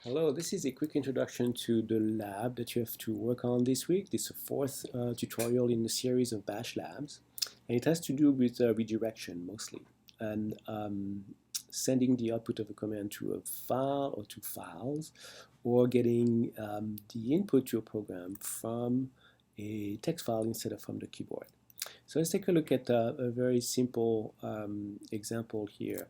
Hello, this is a quick introduction to the lab that you have to work on this week. This is the fourth tutorial in the series of Bash labs, and it has to do with redirection mostly, and sending the output of a command to a file or to files, or getting the input to a program from a text file instead of from the keyboard. So let's take a look at a very simple example here.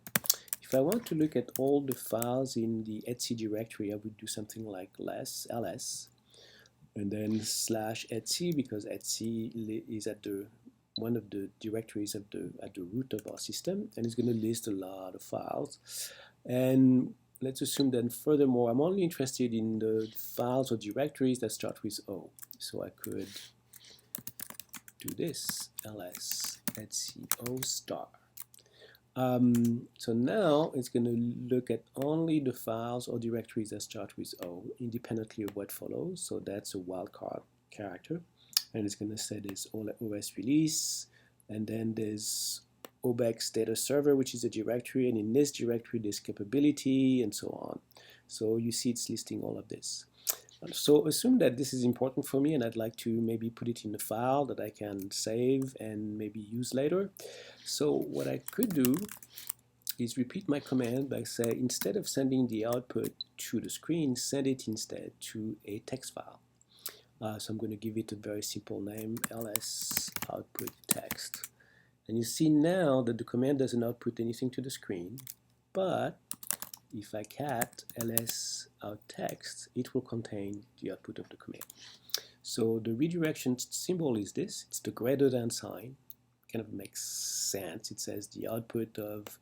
If I want to look at all the files in the etc directory, I would do something like ls and then /etc because etc is at the one of the directories at the root of our system, and it's going to list a lot of files. And let's assume that furthermore, I'm only interested in the files or directories that start with O. So I could do this ls etc star. So now it's going to look at only the files or directories that start with O, independently of what follows. So that's a wildcard character. And it's going to say this OS release, and then there's obex data server, which is a directory, and in this directory there's capability, and so on. So you see it's listing all of this. So assume that this is important for me and I'd like to maybe put it in a file that I can save and maybe use later. So what I could do is repeat my command by saying, instead of sending the output to the screen, send it instead to a text file. So I'm going to give it a very simple name, ls output text. And you see now that the command doesn't output anything to the screen, but if I cat ls out text, it will contain the output of the command. So the redirection symbol is this. It's the greater than sign. Kind of makes sense. It says the output of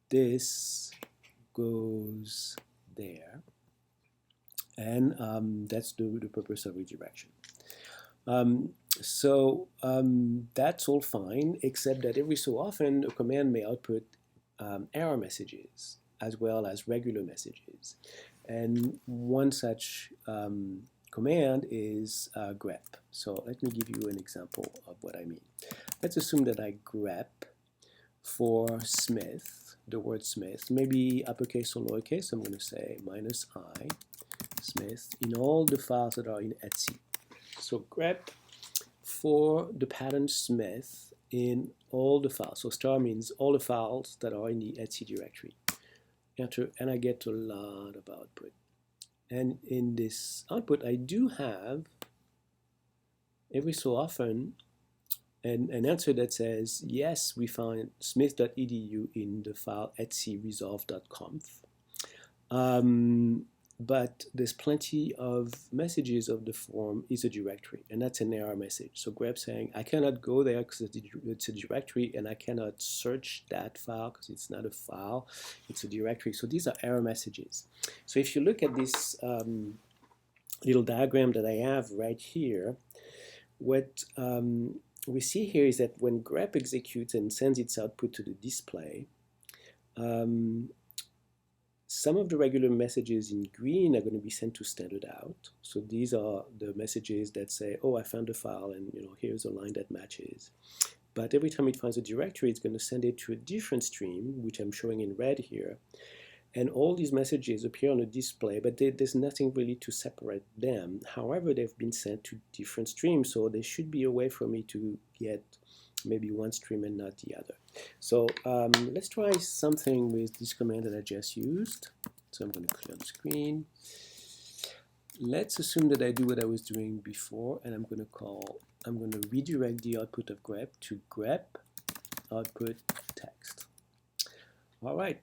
this goes there. And that's the purpose of redirection. That's all fine, except that every so often a command may output error messages as well as regular messages. And one such command is grep. So let me give you an example of what I mean. Let's assume that I grep for Smith, the word Smith, maybe uppercase or lowercase. I'm going to say -i Smith in all the files that are in etc. So grep for the pattern Smith in all the files. So star means all the files that are in the etc directory. Enter, and I get a lot of output. And in this output, I do have every so often an answer that says, yes, we found smith.edu in the file etcresolve.conf. But there's plenty of messages of the form is a directory, and that's an error message. So grep saying, I cannot go there because it's a directory, and I cannot search that file because it's not a file, it's a directory. So these are error messages. So if you look at this little diagram that I have right here, what we see here is that when grep executes and sends its output to the display, some of the regular messages in green are going to be sent to standard out. So these are the messages that say, oh, I found a file, and here's a line that matches. But every time it finds a directory, it's going to send it to a different stream, which I'm showing in red here. And all these messages appear on a display, but there's nothing really to separate them. However, they've been sent to different streams, so there should be a way for me to get maybe one stream and not the other. So let's try something with this command that I just used. So I'm going to clear the screen. Let's assume that I do what I was doing before, and I'm going to redirect the output of grep to grep output text. All right.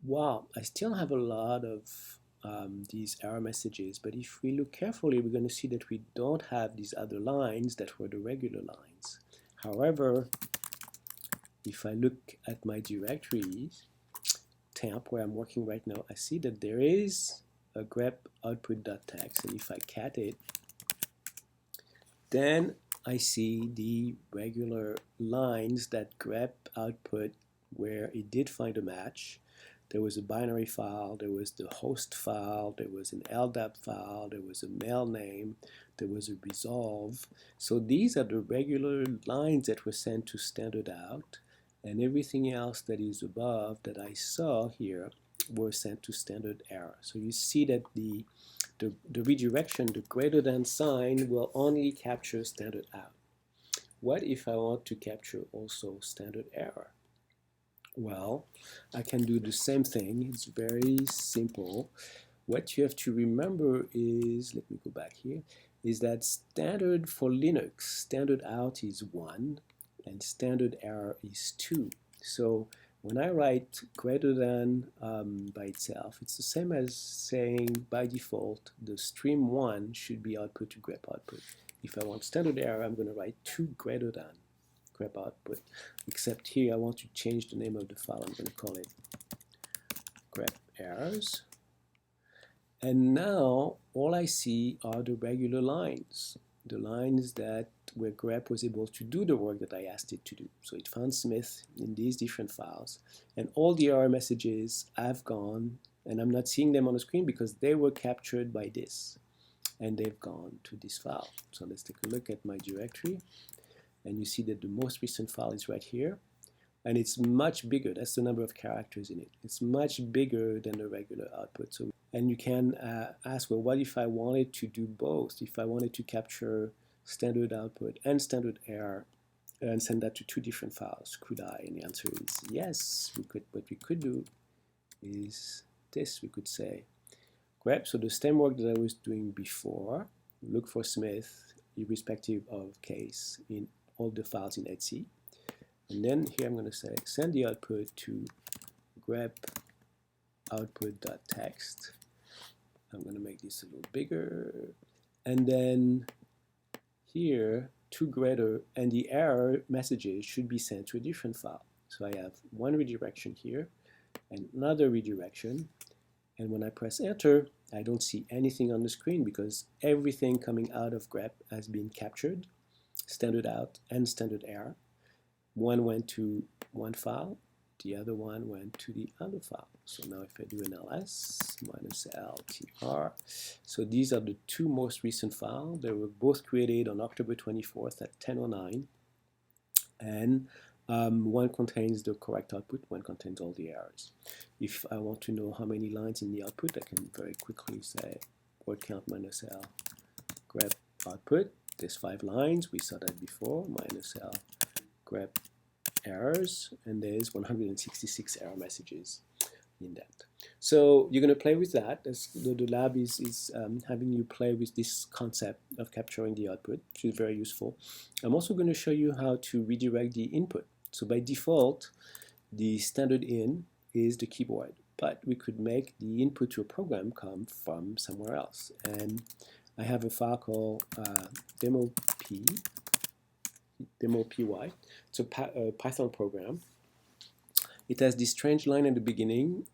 Wow, I still have a lot of these error messages, but if we look carefully, we're going to see that we don't have these other lines that were the regular lines. However, if I look at my directories, temp, where I'm working right now, I see that there is a grep output.txt, and if I cat it, then I see the regular lines that grep output where it did find a match. There was a binary file, there was the host file, there was an LDAP file, there was a mail name, there was a resolve. So these are the regular lines that were sent to standard out, and everything else that is above that I saw here were sent to standard error. So you see that the redirection, the greater than sign, will only capture standard out. What if I want to capture also standard error? Well, I can do the same thing. It's very simple. What you have to remember is, let me go back here, is that standard for Linux, standard out is 1 and standard error is 2. So when I write greater than by itself, it's the same as saying by default the stream 1 should be output to grep output. If I want standard error, I'm going to write 2 greater than grep output, except here I want to change the name of the file. I'm going to call it grep errors. And now all I see are the regular lines, the lines that where grep was able to do the work that I asked it to do. So it found Smith in these different files, and all the error messages have gone, and I'm not seeing them on the screen because they were captured by this, and they've gone to this file. So let's take a look at my directory, and you see that the most recent file is right here, and it's much bigger. That's the number of characters in it. It's much bigger than the regular output. So, and you can ask, well, what if I wanted to do both? If I wanted to capture standard output and standard error and send that to 2 different files, could I? And the answer is yes, we could. What we could do is this. We could say grep, so the same work that I was doing before, look for Smith irrespective of case in all the files in etc. And then here I'm going to say send the output to grep output.text. I'm going to make this a little bigger. And then here, 2 greater, and the error messages should be sent to a different file. So I have one redirection here and another redirection. And when I press enter, I don't see anything on the screen because everything coming out of grep has been captured, standard out and standard error. One went to one file, the other one went to the other file. So now if I do an ls -ltr, so these are the 2 most recent files. They were both created on October 24th at 10:09, and one contains the correct output, one contains all the errors. If I want to know how many lines in the output, I can very quickly say word count -l grep output. There's 5 lines, we saw that before, -l grep errors, and there's 166 error messages in that. So you're going to play with that. The lab is having you play with this concept of capturing the output, which is very useful. I'm also going to show you how to redirect the input. So by default, the standard in is the keyboard, but we could make the input to a program come from somewhere else. And I have a file called demo.py. It's a Python program. It has this strange line at the beginning,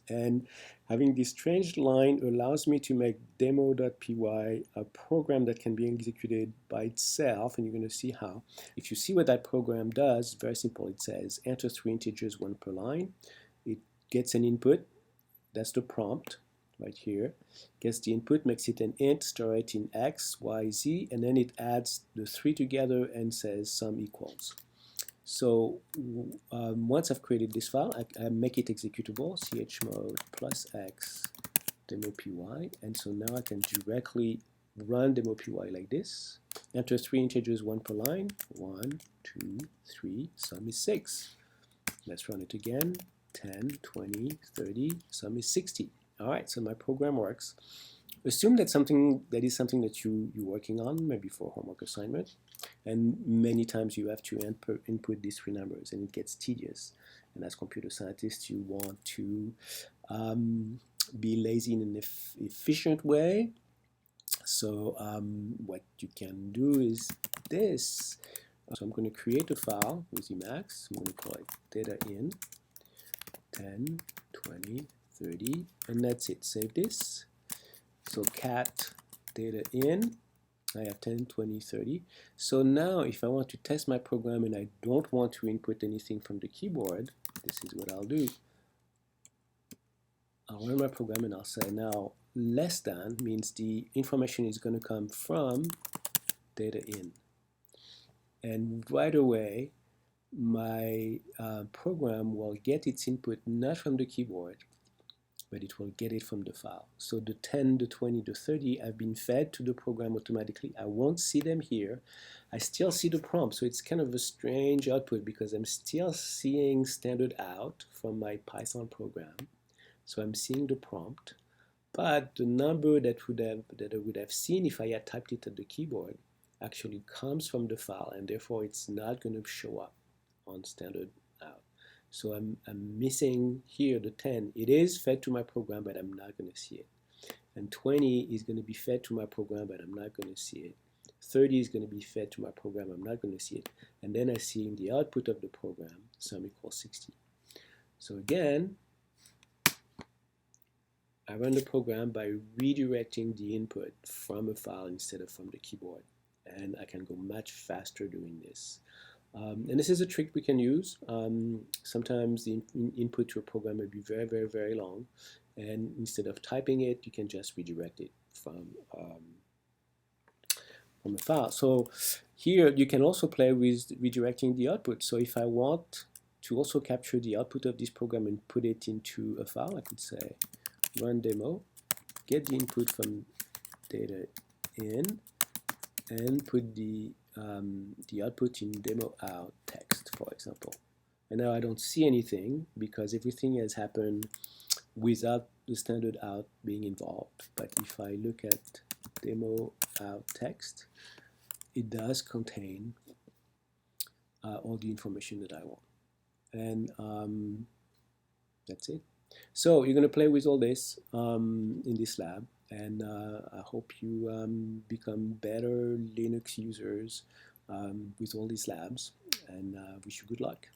and having this strange line allows me to make demo.py a program that can be executed by itself, and you're going to see how. If you see what that program does, very simple. It says enter 3 integers, 1 per line. It gets an input. That's the prompt right here. Gets the input, makes it an int, store it in x, y, z, and then it adds the 3 together and says sum equals. So once I've created this file, I make it executable, chmod +x demo.py, and so now I can directly run demo.py like this. Enter 3 integers, 1 per line, 1, 2, 3, sum is 6. Let's run it again, 10, 20, 30, sum is 60. All right, so my program works. Assume that that is something that you're working on, maybe for a homework assignment, and many times you have to input these 3 numbers, and it gets tedious. And as computer scientists, you want to be lazy in an efficient way. So what you can do is this. So I'm going to create a file with Emacs. I'm going to call it data in 10, 20, 30, and that's it. Save this. So cat data in, I have 10, 20, 30. So now if I want to test my program and I don't want to input anything from the keyboard, this is what I'll do. I'll run my program and I'll say now less than means the information is going to come from data in. And right away my program will get its input not from the keyboard, but it will get it from the file. So the 10, the 20, the 30 have been fed to the program automatically. I won't see them here. I still see the prompt, so it's kind of a strange output because I'm still seeing standard out from my Python program. So I'm seeing the prompt, but the number that I would have seen if I had typed it at the keyboard actually comes from the file, and therefore it's not going to show up on standard out. So I'm missing here the 10. It is fed to my program, but I'm not going to see it. And 20 is going to be fed to my program, but I'm not going to see it. 30 is going to be fed to my program, I'm not going to see it. And then I see in the output of the program, sum equals 60. So again, I run the program by redirecting the input from a file instead of from the keyboard. And I can go much faster doing this. And this is a trick we can use. Sometimes the input to a program may be very, very, very long. And instead of typing it, you can just redirect it from a file. So here you can also play with redirecting the output. So if I want to also capture the output of this program and put it into a file, I could say run demo, get the input from data in, and put the output in demo out text, for example. And now I don't see anything because everything has happened without the standard out being involved. But if I look at demo out text, it does contain all the information that I want. And that's it. So you're going to play with all this in this lab, and I hope you become better Linux users with all these labs, and wish you good luck.